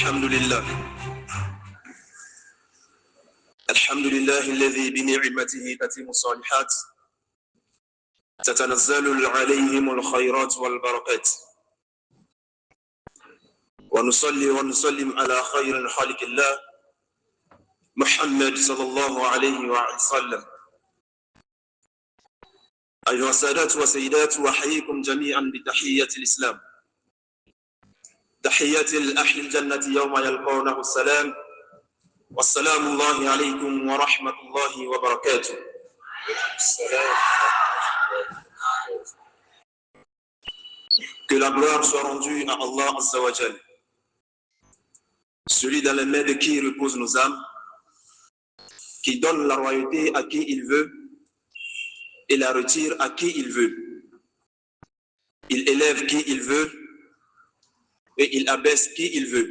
الحمد لله الذي بنعمته تتم الصالحات تتنزل عليهم الخيرات والبركات ونصلي ونسلم على خير خالق الله محمد صلى الله عليه وسلم. أيها السادات والسيدات، وأحييكم جميعا بتحية الإسلام، تحية الأهل الجنة يوم يلقونه السلام، والسلام الله عليكم ورحمة الله وبركاته. Que la gloire soit rendue à Allah Azza wa Jal, celui dans les mains de qui reposent nos âmes, qui donne la royauté à qui il veut et la retire à qui il veut. Il élève qui il veut et il abaisse qui il veut.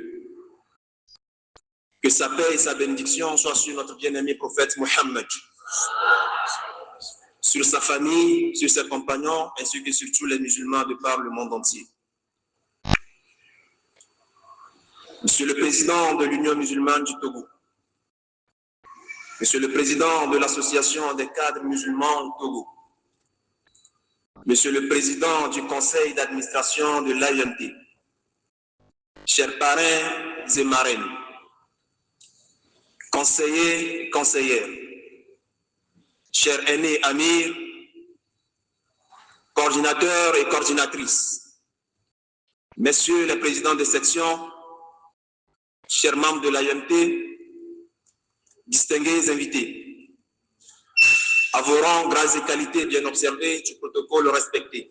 Que sa paix et sa bénédiction soient sur notre bien-aimé prophète Mohammed, sur sa famille, sur ses compagnons, ainsi que sur tous les musulmans de par le monde entier. Monsieur le président de l'Union musulmane du Togo, Monsieur le président de l'Association des cadres musulmans du Togo, Monsieur le président du conseil d'administration de l'AIMT, chers parrains et marraines, conseillers, conseillères, chers aînés, amirs, coordinateurs et coordinatrices, messieurs les présidents de section, chers membres de l'AIMT, distingués invités, à vos rangs, grâces et qualités bien observées, du protocole respecté.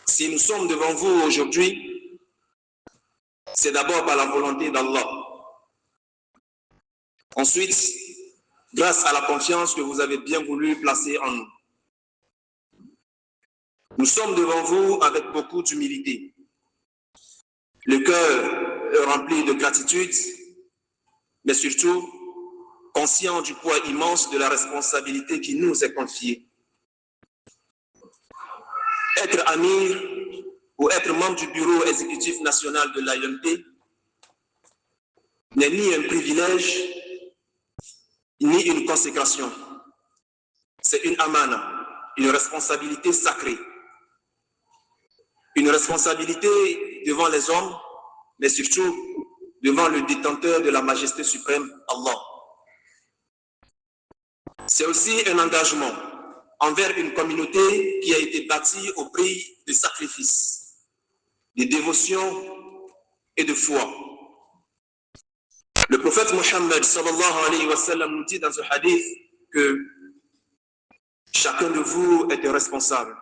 Si nous sommes devant vous aujourd'hui, c'est d'abord par la volonté d'Allah. Ensuite, grâce à la confiance que vous avez bien voulu placer en nous. Nous sommes devant vous avec beaucoup d'humilité. Le cœur est rempli de gratitude, mais surtout conscient du poids immense de la responsabilité qui nous est confiée. Être amir ou être membre du bureau exécutif national de l'AIMT n'est ni un privilège, ni une consécration. C'est une amana, une responsabilité sacrée. Une responsabilité devant les hommes, mais surtout devant le détenteur de la majesté suprême, Allah. C'est aussi un engagement envers une communauté qui a été bâtie au prix de sacrifices, de dévotion et de foi. Le prophète Mohammed sallallahu alayhi wa sallam nous dit dans ce hadith que chacun de vous est responsable.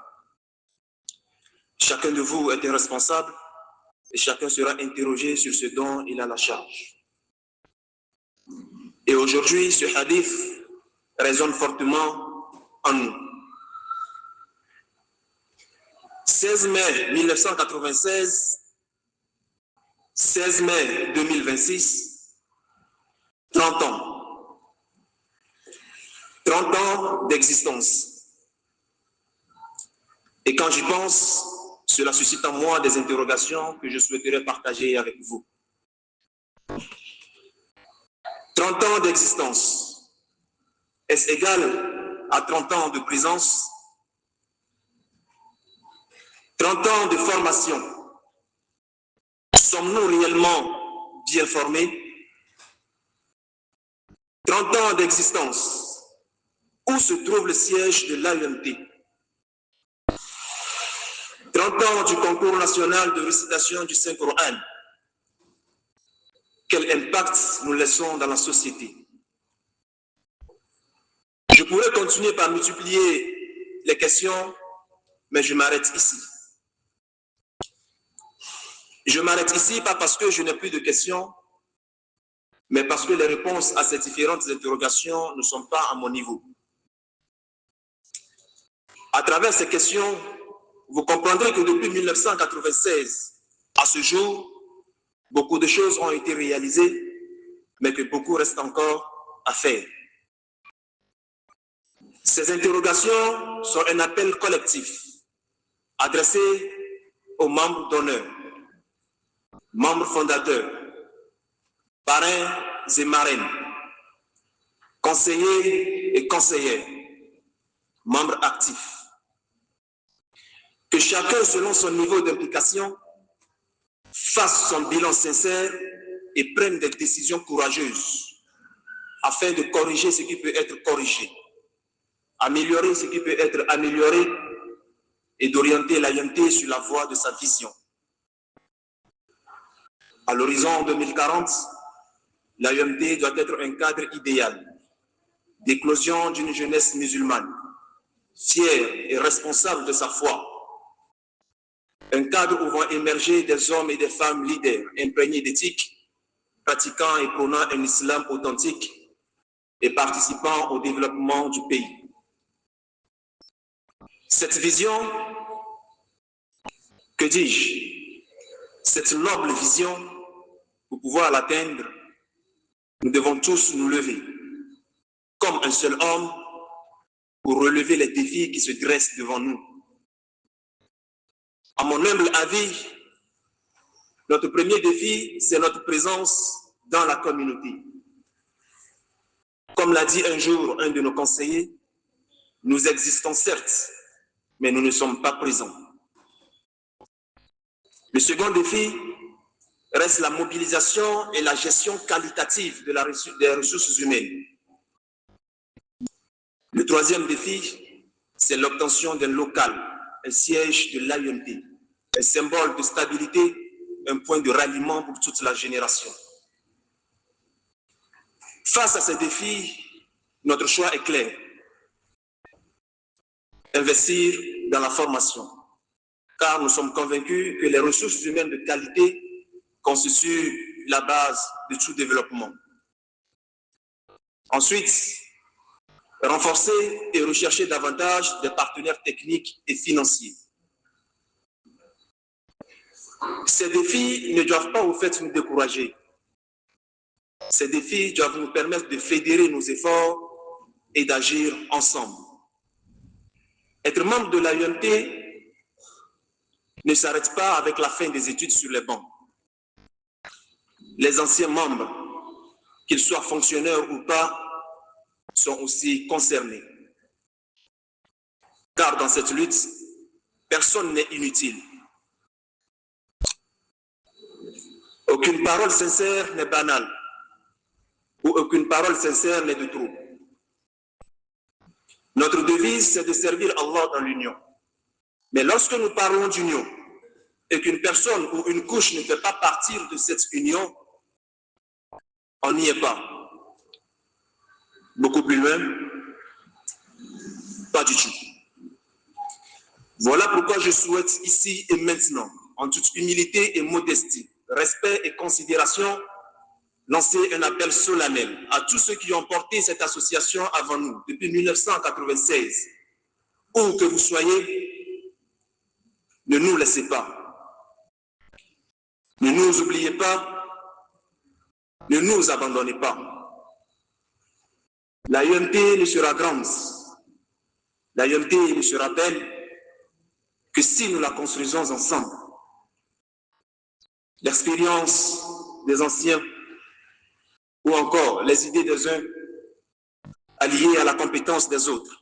Chacun de vous est responsable et chacun sera interrogé sur ce dont il a la charge. Et aujourd'hui, ce hadith résonne fortement en nous. 16 mai 1996, 16 mai 2026, 30 ans. 30 ans d'existence. Et quand j'y pense, cela suscite en moi des interrogations que je souhaiterais partager avec vous. 30 ans d'existence. Est-ce égal à 30 ans de présence? 30 ans de formation. Sommes-nous réellement bien formés? 30 ans d'existence. Où se trouve le siège de l'AIMT? 30 ans du concours national de récitation du Saint-Coran. Quel impact nous laissons dans la société? Je pourrais continuer par multiplier les questions, mais je m'arrête ici. Je m'arrête ici pas parce que je n'ai plus de questions, mais parce que les réponses à ces différentes interrogations ne sont pas à mon niveau. À travers ces questions, vous comprendrez que depuis 1996 à ce jour, beaucoup de choses ont été réalisées, mais que beaucoup reste encore à faire. Ces interrogations sont un appel collectif adressé aux membres d'honneur. membres fondateurs, parrains et marraines, conseillers et conseillères, membres actifs. Que chacun, selon son niveau d'implication, fasse son bilan sincère et prenne des décisions courageuses afin de corriger ce qui peut être corrigé, améliorer ce qui peut être amélioré et d'orienter l'AIMT sur la voie de sa vision. À l'horizon 2040, l'AIMT doit être un cadre idéal d'éclosion d'une jeunesse musulmane, fière et responsable de sa foi. Un cadre où vont émerger des hommes et des femmes leaders, imprégnés d'éthique, pratiquant et prônant un islam authentique et participant au développement du pays. Cette vision, que dis-je, cette noble vision, pour pouvoir l'atteindre, nous devons tous nous lever, comme un seul homme, pour relever les défis qui se dressent devant nous. À mon humble avis, notre premier défi, c'est notre présence dans la communauté. Comme l'a dit un jour un de nos conseillers, nous existons certes, mais nous ne sommes pas présents. Le second défi reste la mobilisation et la gestion qualitative des ressources humaines. Le troisième défi, c'est l'obtention d'un local, un siège de l'AIMT, un symbole de stabilité, un point de ralliement pour toute la génération. Face à ces défis, notre choix est clair. Investir dans la formation, car nous sommes convaincus que les ressources humaines de qualité constituent la base de tout développement. Ensuite, renforcer et rechercher davantage des partenaires techniques et financiers. Ces défis ne doivent pas au fait nous décourager. Ces défis doivent nous permettre de fédérer nos efforts et d'agir ensemble. Être membre de l'AIMT ne s'arrête pas avec la fin des études sur les bancs. Les anciens membres, qu'ils soient fonctionnaires ou pas, sont aussi concernés. Car dans cette lutte, personne n'est inutile. Aucune parole sincère n'est banale, ou aucune parole sincère n'est de trop. Notre devise, c'est de servir Allah dans l'union. Mais lorsque nous parlons d'union, et qu'une personne ou une couche ne fait pas partir de cette union, on n'y est pas. Beaucoup plus loin, pas du tout. Voilà pourquoi je souhaite ici et maintenant, en toute humilité et modestie, respect et considération, lancer un appel solennel à tous ceux qui ont porté cette association avant nous, depuis 1996. Où que vous soyez, ne nous laissez pas. Ne nous oubliez pas, ne nous abandonnez pas. L'AIMT ne sera grande, l'AIMT ne sera belle que si nous la construisons ensemble. L'expérience des anciens ou encore les idées des uns alliées à la compétence des autres.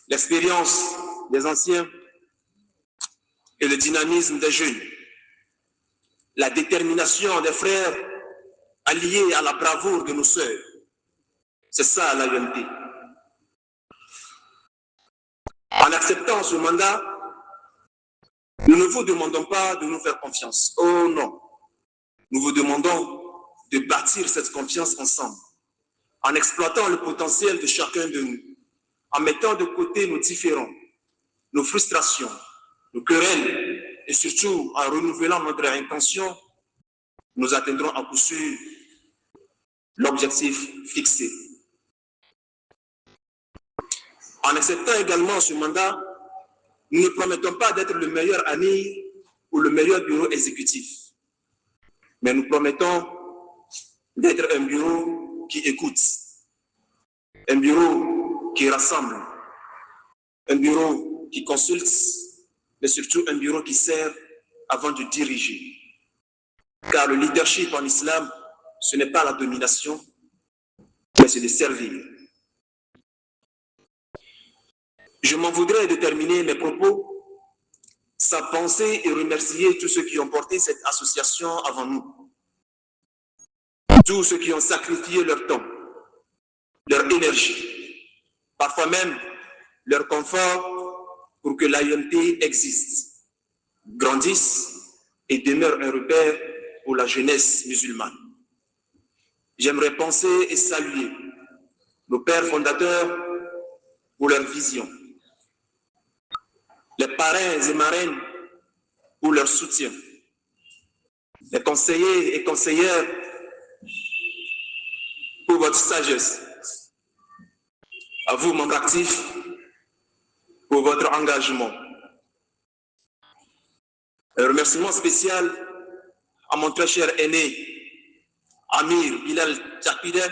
L'expérience des anciens et le dynamisme des jeunes. La détermination des frères alliés à la bravoure de nos sœurs. C'est ça l'AIMT. En acceptant ce mandat, nous ne vous demandons pas de nous faire confiance. Oh non. Nous vous demandons de bâtir cette confiance ensemble, en exploitant le potentiel de chacun de nous, en mettant de côté nos différends, nos frustrations, nos querelles, et surtout en renouvelant notre intention, nous atteindrons à coup sûr l'objectif fixé. En acceptant également ce mandat, nous ne promettons pas d'être le meilleur ami ou le meilleur bureau exécutif, mais nous promettons d'être un bureau qui écoute, un bureau qui rassemble, un bureau qui consulte, mais surtout un bureau qui sert avant de diriger. Car le leadership en islam, ce n'est pas la domination, mais c'est de servir. Je m'en voudrais de terminer mes propos sans penser et remercier tous ceux qui ont porté cette association avant nous. Tous ceux qui ont sacrifié leur temps, leur énergie, parfois même leur confort pour que l'AIMT existe, grandisse et demeure un repère pour la jeunesse musulmane. J'aimerais penser et saluer nos pères fondateurs pour leur vision, les parrains et marraines pour leur soutien, les conseillers et conseillères pour votre sagesse, à vous, membres actifs, pour votre engagement. Un remerciement spécial à mon très cher aîné, Amir Bilal Tchapide,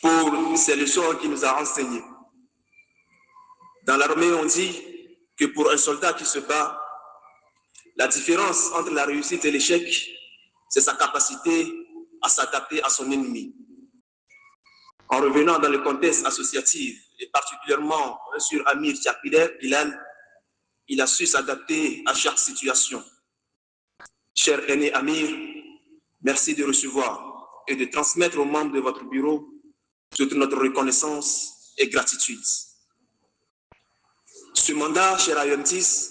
pour ces leçons qu'il nous a enseignées. Dans l'armée, on dit que pour un soldat qui se bat, la différence entre la réussite et l'échec, c'est sa capacité à s'adapter à son ennemi. En revenant dans le contexte associatif, et particulièrement sur Amir Tchapide Bilal, il a su s'adapter à chaque situation. Cher aîné Amir, merci de recevoir et de transmettre aux membres de votre bureau toute notre reconnaissance et gratitude. Ce mandat, cher Ayontis,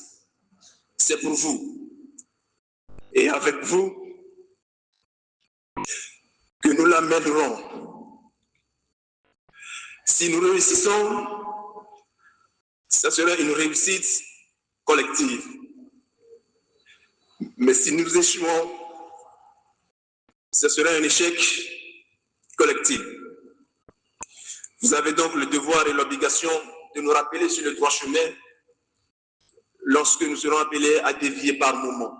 c'est pour vous. Et avec vous, que nous l'amènerons. Si nous réussissons, ce sera une réussite collective. Mais si nous échouons, ce sera un échec collectif. Vous avez donc le devoir et l'obligation de nous rappeler sur le droit chemin lorsque nous serons appelés à dévier par moments.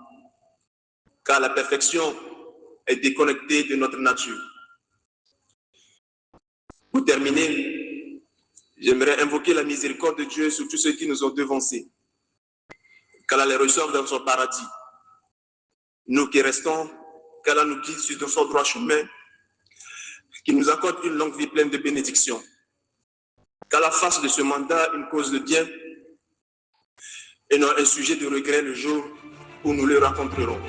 Car la perfection est déconnectée de notre nature. Pour terminer, j'aimerais invoquer la miséricorde de Dieu sur tous ceux qui nous ont devancés. Qu'Allah les reçoive dans son paradis. Nous qui restons, qu'Allah nous guide sur son droit chemin, qu'il nous accorde une longue vie pleine de bénédictions. Qu'Allah fasse de ce mandat une cause de bien et non un sujet de regret le jour où nous le rencontrerons.